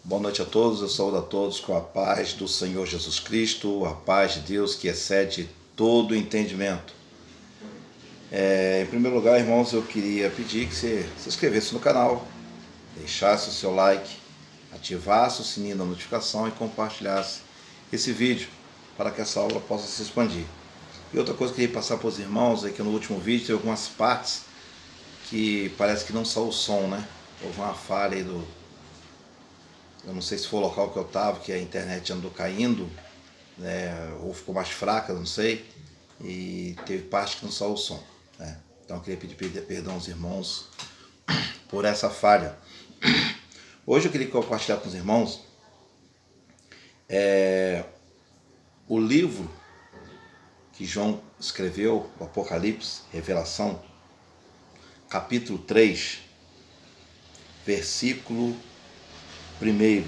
Boa noite a todos, eu saúdo a todos com a paz do Senhor Jesus Cristo, a paz de Deus que excede todo entendimento. Em primeiro lugar, irmãos, eu queria pedir que você se inscrevesse no canal, deixasse o seu like, ativasse o sininho da notificação e compartilhasse esse vídeo para que essa aula possa se expandir. E outra coisa que eu queria passar para os irmãos é que no último vídeo tem algumas partes que parece que não saiu o som, né? Houve uma falha aí eu não sei se foi o local que eu estava, que a internet andou caindo, né, ou ficou mais fraca, não sei, e teve parte que não saiu o som, né? Então eu queria pedir perdão aos irmãos por essa falha. Hoje eu queria compartilhar com os irmãos o livro que João escreveu, o Apocalipse, Revelação, capítulo 3, versículo 1.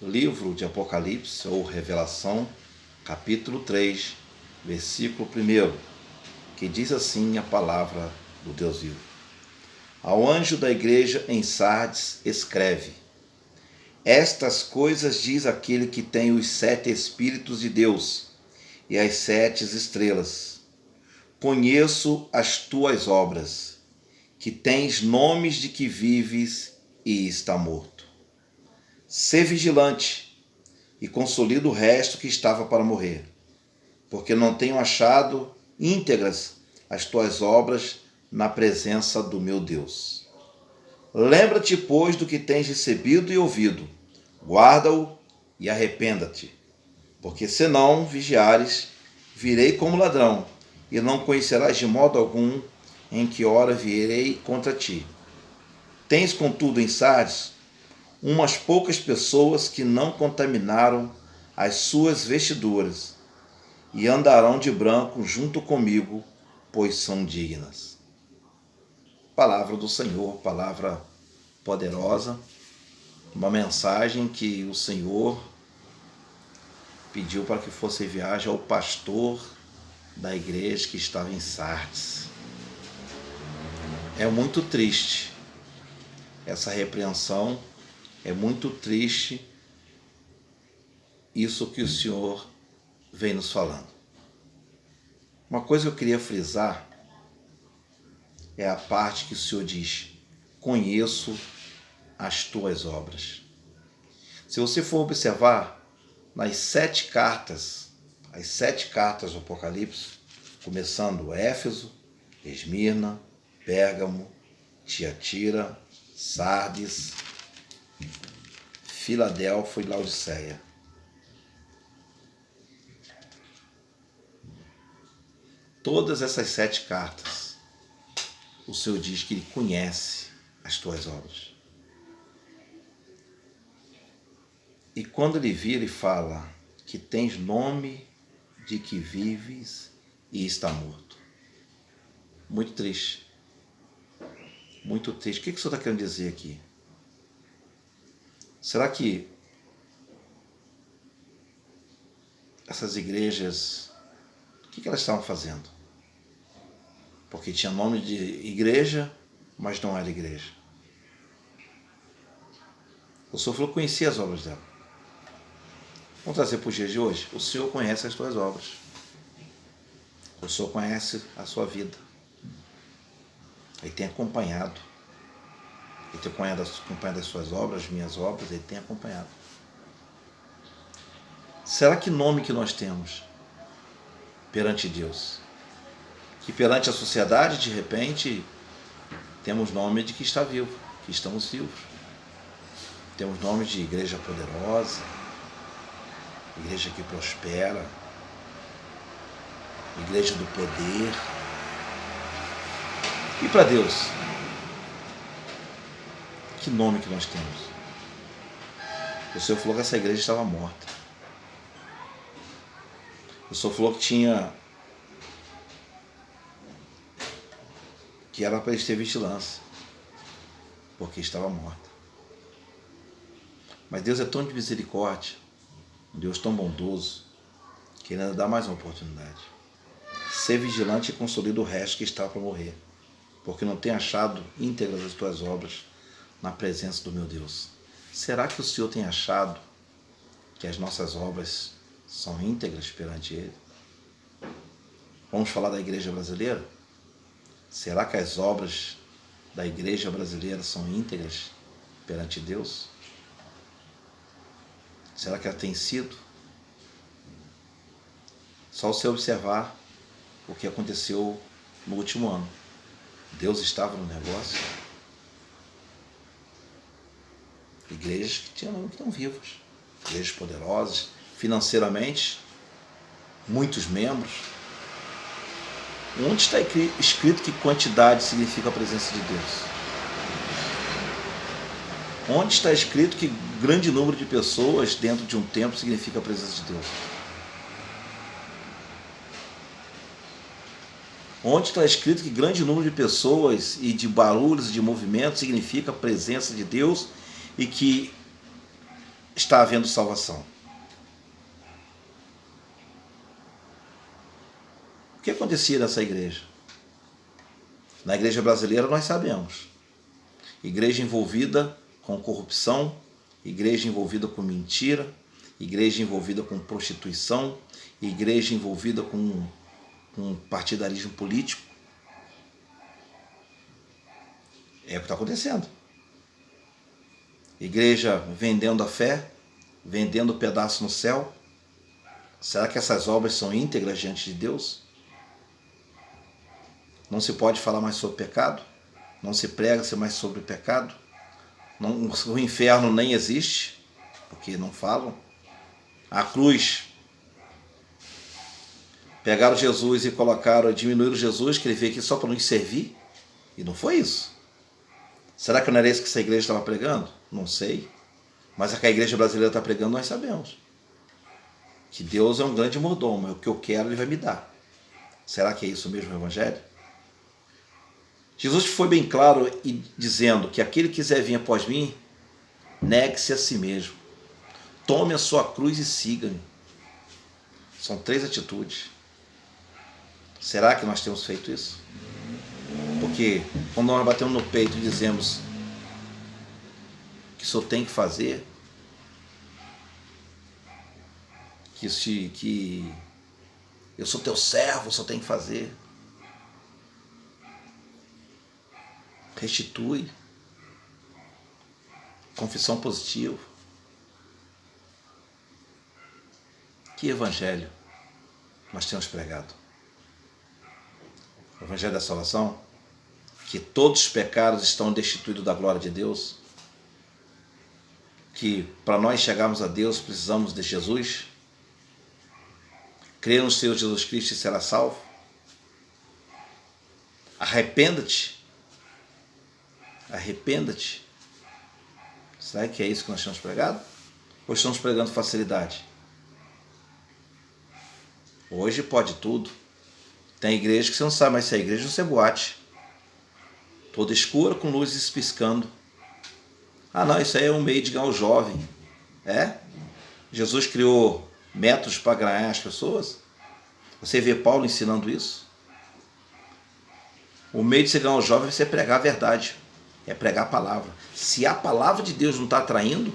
Livro de Apocalipse ou Revelação, capítulo 3, versículo 1, que diz assim a palavra do Deus vivo. Ao anjo da igreja em Sardes escreve: estas coisas diz aquele que tem os 7 Espíritos de Deus e as 7 estrelas. Conheço as tuas obras, que tens nomes de que vives e está morto. Sê vigilante e consolida o resto que estava para morrer, porque não tenho achado íntegras as tuas obras na presença do meu Deus. Lembra-te, pois, do que tens recebido e ouvido, guarda-o e arrependa-te, porque se não vigiares, virei como ladrão, e não conhecerás de modo algum em que hora virei contra ti. Tens, contudo, em Sardes umas poucas pessoas que não contaminaram as suas vestiduras, e andarão de branco junto comigo, pois são dignas. Palavra do Senhor, palavra poderosa, uma mensagem que o Senhor pediu para que fosse enviada ao pastor da igreja que estava em Sardes. É muito triste essa repreensão, é muito triste isso que o Senhor vem nos falando. Uma coisa que eu queria frisar é a parte que o Senhor diz: conheço as tuas obras. Se você for observar nas 7 cartas, as 7 cartas do Apocalipse, começando Éfeso, Esmirna, Pérgamo, Tiatira, Sardes, Filadélfia e Laodiceia. Todas essas 7 cartas, o Senhor diz que Ele conhece as tuas obras. E quando Ele vira e fala que tens nome de que vives e está morto. Muito triste. Muito triste. O que o Senhor está querendo dizer aqui? Será que essas igrejas, o que elas estavam fazendo? Porque tinha nome de igreja, mas não era igreja. O Senhor falou que conhecia as obras dela. Vamos trazer para os dias de hoje? O Senhor conhece as tuas obras. O Senhor conhece a sua vida. Ele tem acompanhado. Ele tem acompanhado as suas obras, as minhas obras, Ele tem acompanhado. Será que nome que nós temos perante Deus? Que perante a sociedade, de repente, temos nome de que está vivo, que estamos vivos. Temos nome de igreja poderosa, igreja que prospera, igreja do poder. E para Deus, que nome que nós temos? O Senhor falou que essa igreja estava morta. O Senhor falou que era para eles ter vigilância, porque estava morta. Mas Deus é tão de misericórdia, um Deus tão bondoso, que Ele ainda dá mais uma oportunidade. Ser vigilante e consolida o resto que está para morrer, porque não tem achado íntegras as tuas obras na presença do meu Deus. Será que o Senhor tem achado que as nossas obras são íntegras perante Ele? Vamos falar da igreja brasileira? Será que as obras da igreja brasileira são íntegras perante Deus? Será que ela tem sido? Só você observar o que aconteceu no último ano. Deus estava no negócio. Igrejas que estão vivas, igrejas poderosas, financeiramente, muitos membros. Onde está escrito que quantidade significa a presença de Deus? Onde está escrito que grande número de pessoas dentro de um templo significa a presença de Deus? Onde está escrito que grande número de pessoas e de barulhos e de movimentos significa a presença de Deus e que está havendo salvação? O que acontecia nessa igreja? Na igreja brasileira nós sabemos. Igreja envolvida com corrupção, igreja envolvida com mentira, igreja envolvida com prostituição, igreja envolvida com partidarismo político. É o que está acontecendo. Igreja vendendo a fé, vendendo pedaço no céu. Será que essas obras são íntegras diante de Deus? Não se pode falar mais sobre pecado? Não se prega mais sobre pecado? Não, o inferno nem existe, porque não falam. A cruz, pegaram Jesus e diminuíram Jesus, que ele veio aqui só para nos servir, e não foi isso. Será que não era isso que essa igreja estava pregando? Não sei. Mas a que a igreja brasileira está pregando, nós sabemos. Que Deus é um grande mordomo, é o que eu quero, Ele vai me dar. Será que é isso mesmo o Evangelho? Jesus foi bem claro dizendo que aquele que quiser vir após mim, negue-se a si mesmo. Tome a sua cruz e siga-me. São 3 atitudes. Será que nós temos feito isso? Porque quando nós batemos no peito e dizemos que o Senhor tem que fazer, que eu sou teu servo, o Senhor tem que fazer. Restitui. Confissão positiva. Que evangelho nós temos pregado? O evangelho da salvação, que todos os pecados estão destituídos da glória de Deus, que para nós chegarmos a Deus precisamos de Jesus, crer no Senhor Jesus Cristo e será salvo. Arrependa-te. Arrependa-te. Será que é isso que nós estamos pregando? Ou estamos pregando facilidade? Hoje pode tudo. Tem igreja que você não sabe mais se é igreja ou se é boate. Toda escura com luzes piscando. Ah não, isso aí é um meio de ganhar o jovem. É? Jesus criou métodos para ganhar as pessoas? Você vê Paulo ensinando isso? O meio de você ganhar o jovem é você pregar a verdade. É pregar a palavra. Se a palavra de Deus não está atraindo,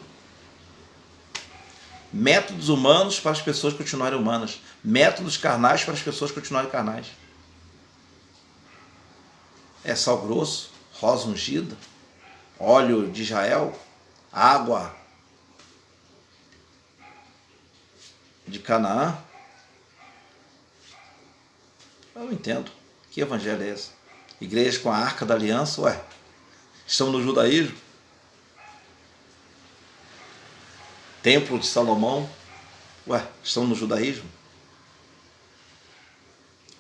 métodos humanos para as pessoas continuarem humanas, métodos carnais para as pessoas continuarem carnais. É sal grosso, rosa ungida, óleo de Israel, água de Canaã. Eu não entendo. Que evangelho é esse? Igreja com a arca da aliança, ué? Estamos no judaísmo? Templo de Salomão, ué? Estamos no judaísmo?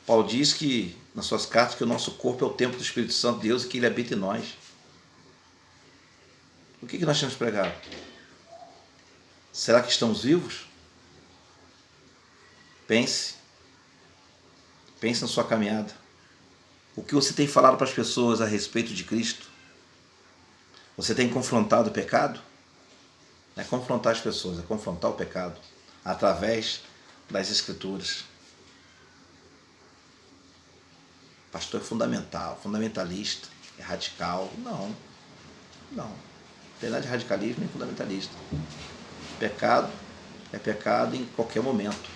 Paulo diz que, nas suas cartas, que o nosso corpo é o templo do Espírito Santo de Deus e que Ele habita em nós. O que nós temos pregado? Será que estamos vivos? Pense. Pense na sua caminhada. O que você tem falado para as pessoas a respeito de Cristo? Você tem confrontado o pecado? Não é confrontar as pessoas, é confrontar o pecado através das Escrituras. Pastor é fundamental, fundamentalista, é radical. Não. tem nada de radicalismo nem fundamentalista. Pecado é pecado em qualquer momento.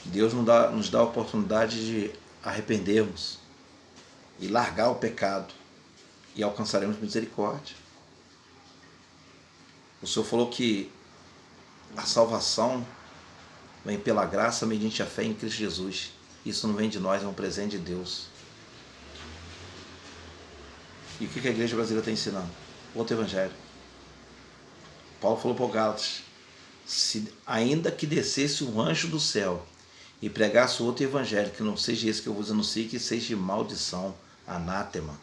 Deus nos dá a oportunidade de arrependermos e largar o pecado e alcançaremos misericórdia. O Senhor falou que a salvação vem pela graça mediante a fé em Cristo Jesus. Isso não vem de nós, é um presente de Deus. E o que a igreja brasileira está ensinando? Outro evangelho. Paulo falou para o Gálatas, se ainda que descesse um anjo do céu e pregasse outro evangelho, que não seja esse que eu vos anuncio, que seja de maldição, anátema.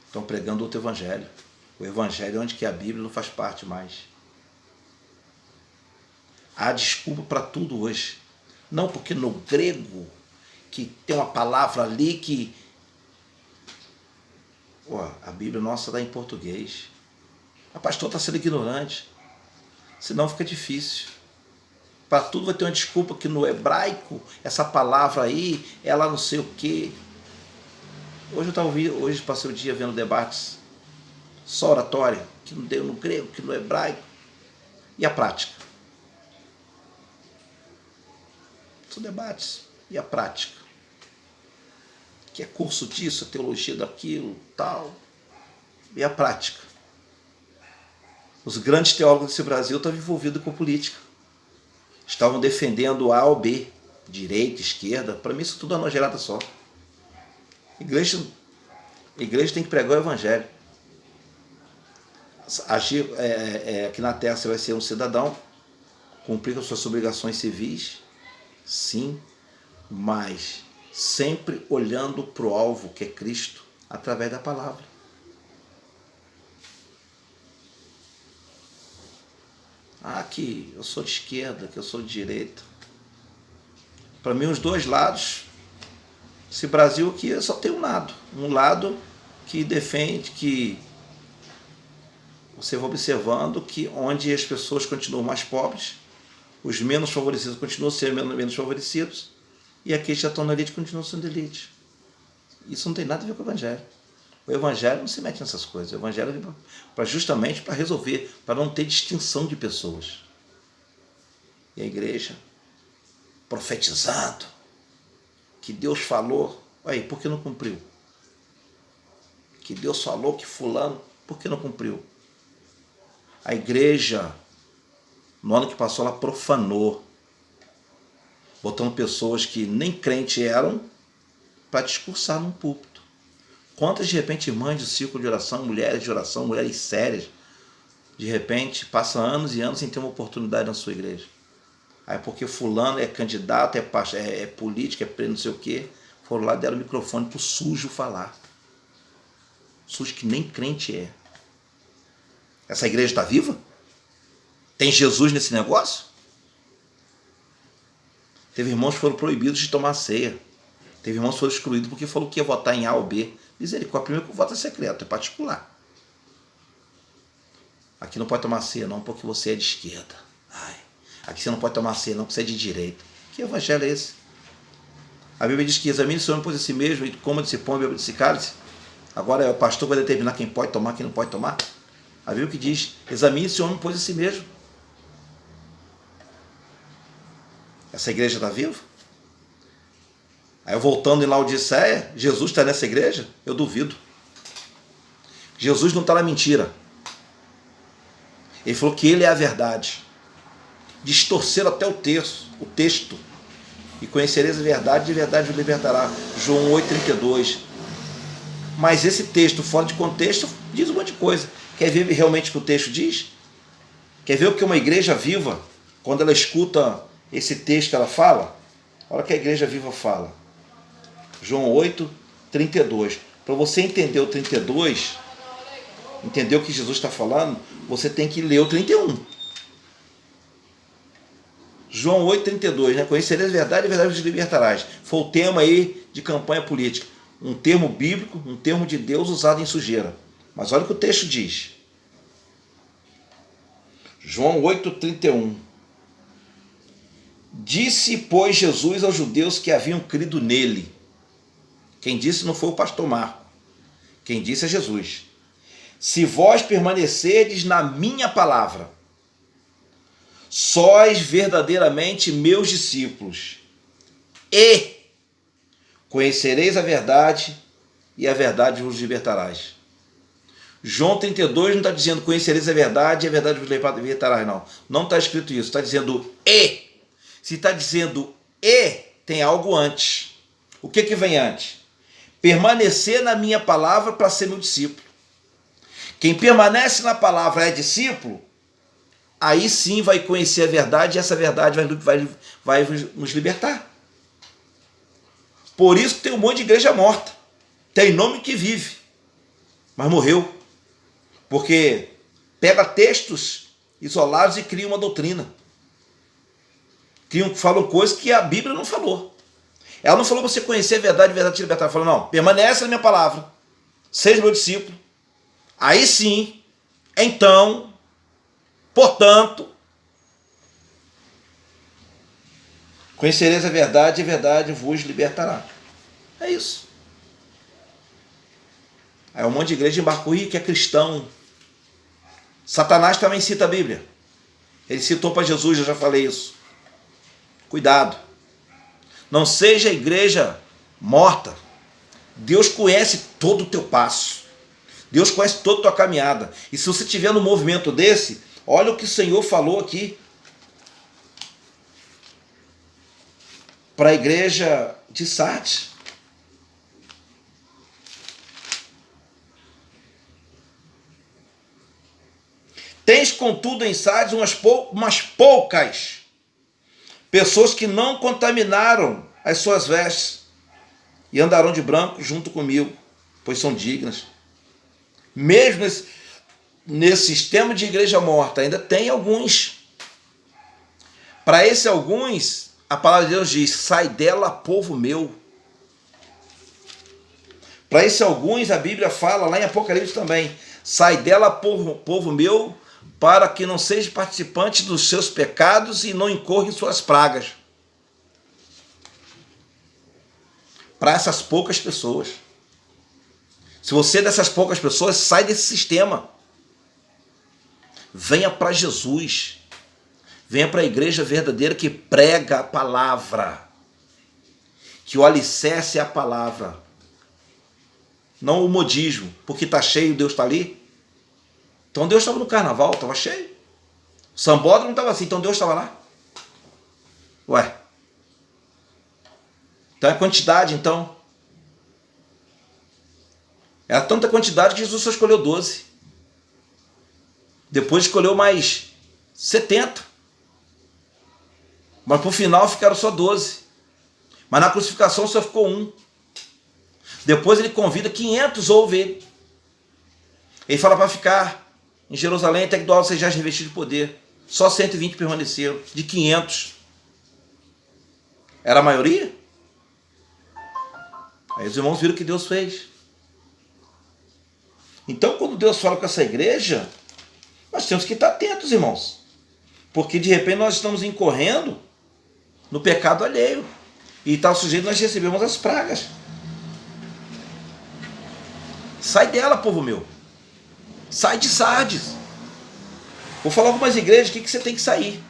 Estão pregando outro evangelho. O evangelho onde que a Bíblia não faz parte mais. Há desculpa para tudo hoje. Não porque no grego, que tem uma palavra ali que... a Bíblia nossa está em português. A pastor está sendo ignorante. Senão fica difícil. Para tudo vai ter uma desculpa que no hebraico, essa palavra aí, ela não sei o quê. Hoje passei o dia vendo debates só oratória, que não deu no grego, que no hebraico. E a prática? São debates. E a prática? Que é curso disso, teologia daquilo, tal. E a prática? Os grandes teólogos desse Brasil estavam envolvidos com política. Estavam defendendo A ou B, direita, esquerda. Para mim isso tudo é uma nojeirada só. Igreja tem que pregar o evangelho. Agir aqui na terra você vai ser um cidadão, cumprir com suas obrigações civis, sim, mas sempre olhando para o alvo, que é Cristo, através da palavra. Que eu sou de esquerda, que eu sou de direita. Para mim, os dois lados, esse Brasil aqui só tem um lado. Um lado que defende que você vai observando que onde as pessoas continuam mais pobres, os menos favorecidos continuam sendo menos favorecidos, e aqueles que já estão na elite continuam sendo elite. Isso não tem nada a ver com o evangelho. O evangelho não se mete nessas coisas. O evangelho vem justamente para resolver, para não ter distinção de pessoas. E a igreja profetizando que Deus falou, aí, por que não cumpriu? Que Deus falou que fulano, por que não cumpriu? A igreja, no ano que passou, ela profanou, botando pessoas que nem crente eram para discursar num púlpito. Quantas, de repente, irmãs do círculo de oração, mulheres sérias, de repente, passam anos e anos sem ter uma oportunidade na sua igreja. Aí porque fulano é candidato, é político, é não sei o quê, foram lá e deram o microfone para o sujo falar. Sujo que nem crente é. Essa igreja está viva? Tem Jesus nesse negócio? Teve irmãos que foram proibidos de tomar ceia. Teve irmãos que foram excluídos porque falou que ia votar em A ou B. Misericórdia, primeiro que o voto é secreto, é particular. Aqui não pode tomar ceia não porque você é de esquerda. Aqui você não pode tomar ceia não porque você é de direita. Que evangelho é esse? A Bíblia diz que examine o homem por si mesmo e coma desse pão e beba desse cálice. Agora o pastor vai determinar quem pode tomar, quem não pode tomar. A Bíblia que diz, examine esse homem por si mesmo. Essa igreja está viva? Aí voltando em Laodiceia, Jesus está nessa igreja? Eu duvido. Jesus não está na mentira. Ele falou que ele é a verdade. Distorceram até o texto. E conhecereis a verdade, e a verdade o libertará. João 8,32. Mas esse texto, fora de contexto, diz um monte de coisa. Quer ver realmente o que o texto diz? Quer ver o que uma igreja viva, quando ela escuta esse texto, ela fala? Olha o que a igreja viva fala. João 8,32. Para você entender o 32, entender o que Jesus está falando, você tem que ler o 31. João 8,32, né? Conhecereis a verdade e a verdade vos libertarás. Foi o tema aí de campanha política. Um termo bíblico, um termo de Deus usado em sujeira. Mas olha o que o texto diz. João 8,31. Disse, pois, Jesus aos judeus que haviam crido nele. Quem disse não foi o pastor Marco. Quem disse é Jesus. Se vós permanecerdes na minha palavra, sois verdadeiramente meus discípulos, e conhecereis a verdade, e a verdade vos libertarás. João 32 não está dizendo conhecereis a verdade e a verdade vos libertarás, não. Não está escrito isso, está dizendo e. Se está dizendo e, tem algo antes. O que vem antes? Permanecer na minha palavra para ser meu discípulo. Quem permanece na palavra é discípulo, aí sim vai conhecer a verdade e essa verdade vai nos libertar. Por isso que tem um monte de igreja morta. Tem nome que vive, mas morreu. Porque pega textos isolados e cria uma doutrina. Falam coisas que a Bíblia não falou. Ela não falou para você conhecer a verdade te libertar. Ela falou, não, permanece na minha palavra, seja meu discípulo. Aí sim, então, portanto, conhecereis a verdade e a verdade vos libertará. É isso. Aí um monte de igreja embarcou que é cristão. Satanás também cita a Bíblia. Ele citou para Jesus, eu já falei isso. Cuidado. Não seja igreja morta. Deus conhece todo o teu passo. Deus conhece toda a tua caminhada. E se você estiver no movimento desse, olha o que o Senhor falou aqui para a igreja de Sardes. Tens, contudo, em Sardes umas poucas pessoas que não contaminaram as suas vestes e andarão de branco junto comigo, pois são dignas. Mesmo nesse sistema de igreja morta, ainda tem alguns. Para esses alguns, a palavra de Deus diz, sai dela, povo meu. Para esses alguns, a Bíblia fala, lá em Apocalipse também, sai dela, povo meu, para que não seja participante dos seus pecados e não incorra em suas pragas. Para essas poucas pessoas. Se você é dessas poucas pessoas, sai desse sistema. Venha para Jesus. Venha para a igreja verdadeira que prega a palavra. Que o alicerce é a palavra. Não o modismo. Porque está cheio, Deus está ali. Então Deus estava no carnaval, estava cheio. O sambódromo não estava assim, então Deus estava lá. Ué. Então é quantidade, então. Era tanta quantidade que Jesus só escolheu 12. Depois escolheu mais 70. Mas por final ficaram só 12. Mas na crucificação só ficou 1. Depois ele convida 500 a ouvir ele. Ele fala para ficar em Jerusalém até que do alto sejais revestido de poder. Só 120 permaneceram, de 500. Era a maioria? Aí os irmãos viram o que Deus fez. Então, quando Deus fala com essa igreja, nós temos que estar atentos, irmãos. Porque, de repente, nós estamos incorrendo no pecado alheio. E tal sujeito nós recebemos as pragas. Sai dela, povo meu. Sai de Sardes. Vou falar algumas igrejas aqui que você tem que sair.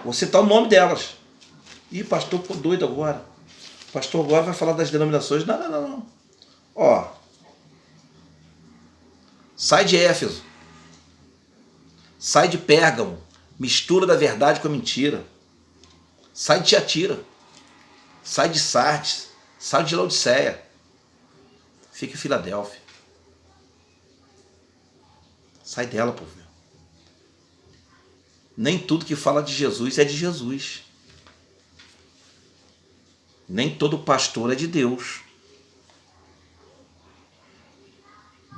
Vou citar o nome delas. Ih, pastor, ficou doido agora. O pastor agora vai falar das denominações. Não. Ó. Sai de Éfeso. Sai de Pérgamo. Mistura da verdade com a mentira. Sai de Tiatira. Sai de Sardes. Sai de Laodiceia. Fica em Filadélfia. Sai dela, povo meu. Nem tudo que fala de Jesus é de Jesus. Nem todo pastor é de Deus.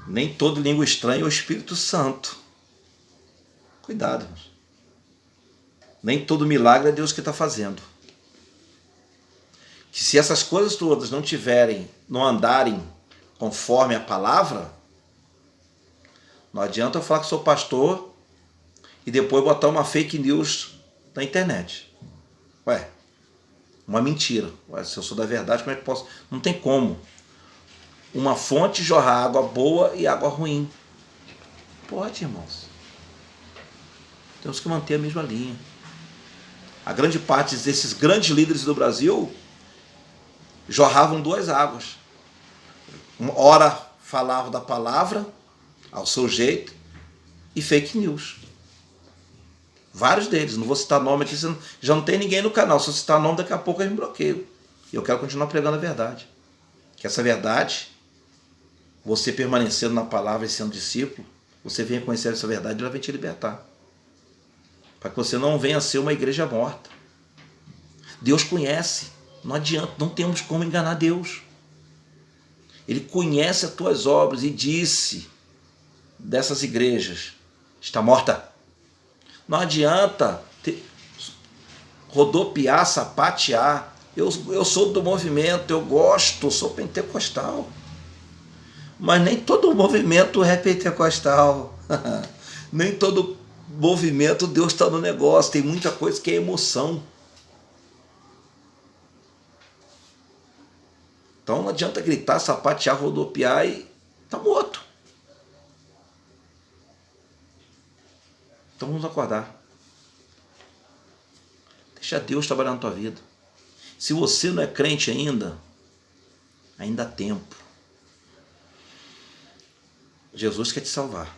Nem todo língua estranha é o Espírito Santo. Cuidado, irmãos. Nem todo milagre é Deus que está fazendo. Que se essas coisas todas não andarem conforme a palavra, não adianta eu falar que sou pastor e depois botar uma fake news na internet. Ué, uma mentira. Ué, se eu sou da verdade, como é que posso? Não tem como. uma fonte jorrar água boa e água ruim? Pode, irmãos. Temos que manter a mesma linha. A grande parte desses grandes líderes do Brasil jorravam duas águas. Uma hora falavam da palavra, ao seu jeito, e fake news. Vários deles, não vou citar nome aqui, já não tem ninguém no canal. Se eu citar nome, daqui a pouco eu me bloqueio. E eu quero continuar pregando a verdade. Que essa verdade, você permanecendo na palavra e sendo discípulo, você venha conhecer essa verdade e ela vem te libertar. Para que você não venha ser uma igreja morta. Deus conhece, não adianta, não temos como enganar Deus. Ele conhece as tuas obras e disse dessas igrejas, está morta. Não adianta rodopiar, sapatear. Eu sou do movimento, eu gosto, sou pentecostal. Mas nem todo movimento é pentecostal. Nem todo movimento Deus está no negócio. Tem muita coisa que é emoção. Então não adianta gritar, sapatear, rodopiar e está morto. Então vamos acordar. Deixa Deus trabalhar na tua vida. Se você não é crente ainda há tempo. Jesus quer te salvar.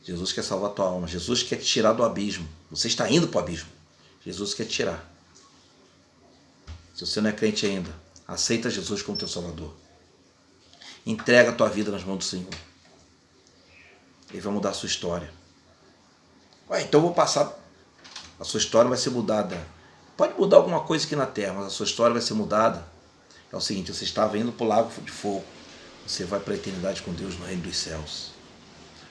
Jesus quer salvar a tua alma. Jesus quer te tirar do abismo. Você está indo para o abismo. Jesus quer te tirar. Se você não é crente ainda, aceita Jesus como teu Salvador. Entrega a tua vida nas mãos do Senhor. Ele vai mudar a sua história. Então eu vou passar. A sua história vai ser mudada. Pode mudar alguma coisa aqui na terra, mas a sua história vai ser mudada. É o seguinte, você estava indo para o lago de fogo. Você vai para a eternidade com Deus no reino dos céus.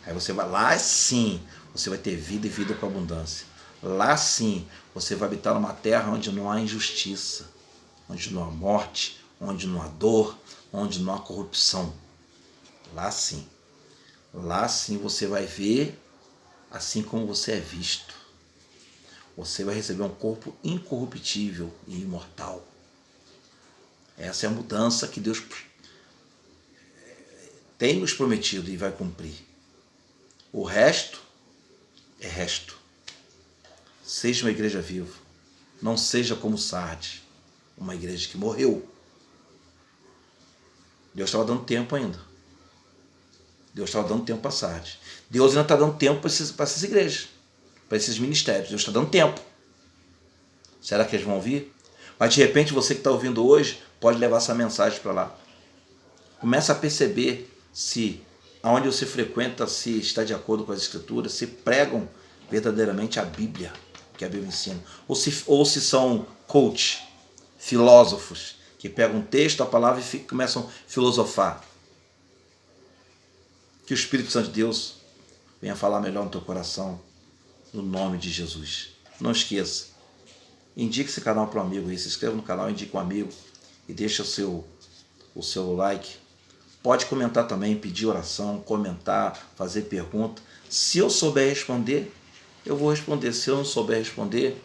Aí você vai lá sim, você vai ter vida e vida com abundância. Lá sim, você vai habitar numa terra onde não há injustiça, onde não há morte, onde não há dor, onde não há corrupção. Lá sim você vai ver assim como você é visto. Você vai receber um corpo incorruptível e imortal. Essa é a mudança que Deus tem nos prometido e vai cumprir. O resto é resto. Seja uma igreja viva. Não seja como Sardes, uma igreja que morreu. Deus estava dando tempo ainda. Deus estava dando tempo para Sardes. Deus ainda está dando tempo para essas igrejas, para esses ministérios. Deus está dando tempo. Será que eles vão ouvir? Mas de repente você que está ouvindo hoje pode levar essa mensagem para lá. Começa a perceber se aonde você frequenta, se está de acordo com as escrituras, se pregam verdadeiramente a Bíblia, que a Bíblia ensina. Ou se são coach, filósofos, que pegam um texto, a palavra e começam a filosofar. Que o Espírito Santo de Deus venha falar melhor no teu coração, no nome de Jesus. Não esqueça, indique esse canal para um amigo aí, se inscreva no canal, indique um amigo e deixa o seu like. Pode comentar também, pedir oração, comentar, fazer pergunta. Se eu souber responder, eu vou responder. Se eu não souber responder,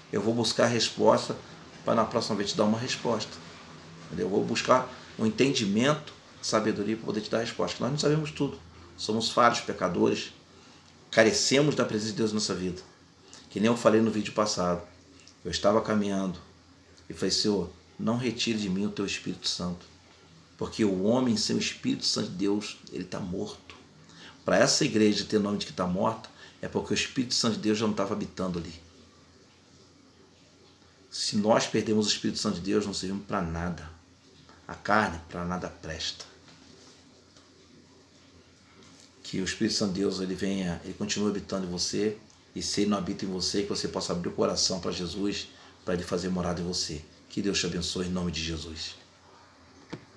eu vou buscar a resposta para na próxima vez te dar uma resposta. Eu vou buscar um entendimento, sabedoria para poder te dar a resposta. Porque nós não sabemos tudo. Somos falhos, pecadores. Carecemos da presença de Deus na nossa vida. Que nem eu falei no vídeo passado. Eu estava caminhando e falei, Senhor, não retire de mim o teu Espírito Santo. Porque o homem sem o Espírito Santo de Deus, ele está morto. Para essa igreja ter nome de que está morta, é porque o Espírito Santo de Deus já não estava habitando ali. Se nós perdemos o Espírito Santo de Deus, não servimos para nada. A carne, para nada presta. Que o Espírito Santo de Deus, ele continue habitando em você, e se ele não habita em você, que você possa abrir o coração para Jesus, para ele fazer morada em você. Que Deus te abençoe em nome de Jesus.